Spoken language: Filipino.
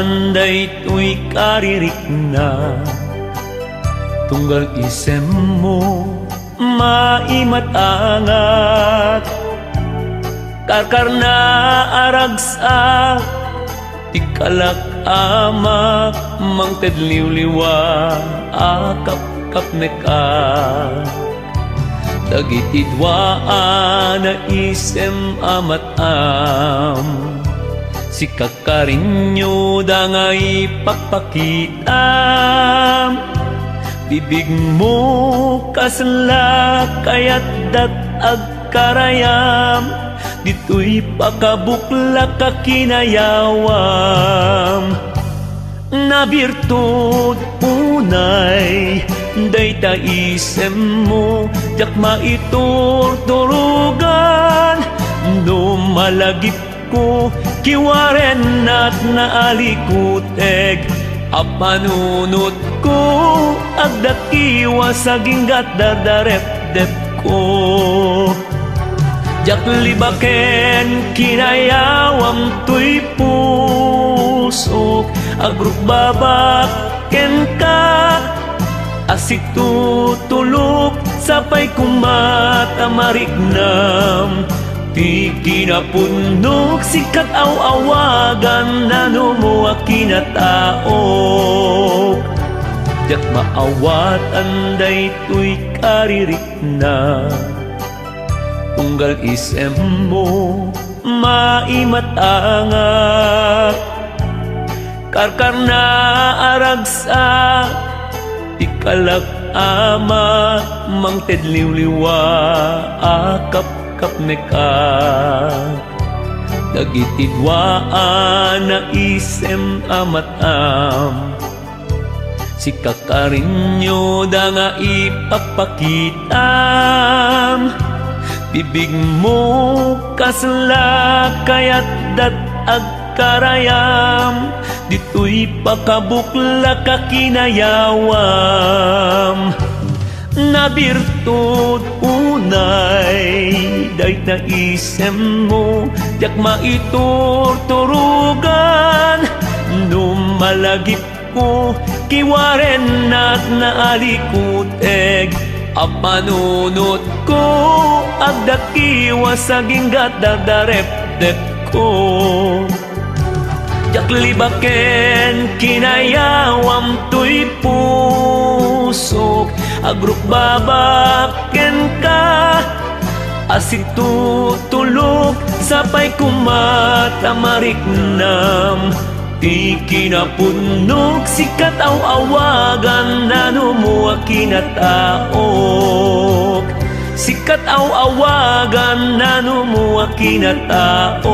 anday tuy karirik na tunggal isem mo maimatangat karkar na aragsak ikalak amak mang tedliwliwa akap neka dagitidwaan na isem amatam si kakarinyo dangay pakpakitam bibig mo kasla kayat dat agkarayam dito'y pakabukla kakinayawam na birtud unay dayta isem mo jak maiturturugan no malagip ko kiwaren at naalikuteg apanunot ko agdakiwa sa ginggat dardarep-dep ko jak libaken kinayawam tuy pusok agruk babaken ka asik tutulok sapay kumatamarignam di kinapunok sikat aw-awagan na numuwa kinataok jak maawat anday tuy karirik na tunggal isem mo maimatangat karkar na aragsak ikalak ama mang tedliwliwa akap neka dagitidwaan na isem amatam si kakarinyo da nga ipapakitam bibig mo kasla kayat dat agkarayam dito'y pakabukla kakinayawam na birtud unay dayta isem mo jak maiturturugan no malagip ko kiwaren at naalikuteg apanunot ko agdakiwa sa ginggat dardarep-dep ko jak libaken kinayawam tuy pusok agruk babaken ka asik tutulok sapay kumatamariknam di kinapunok sikat aw-awagan na numuwa kinataok sikat aw-awagan na numuwa kinataok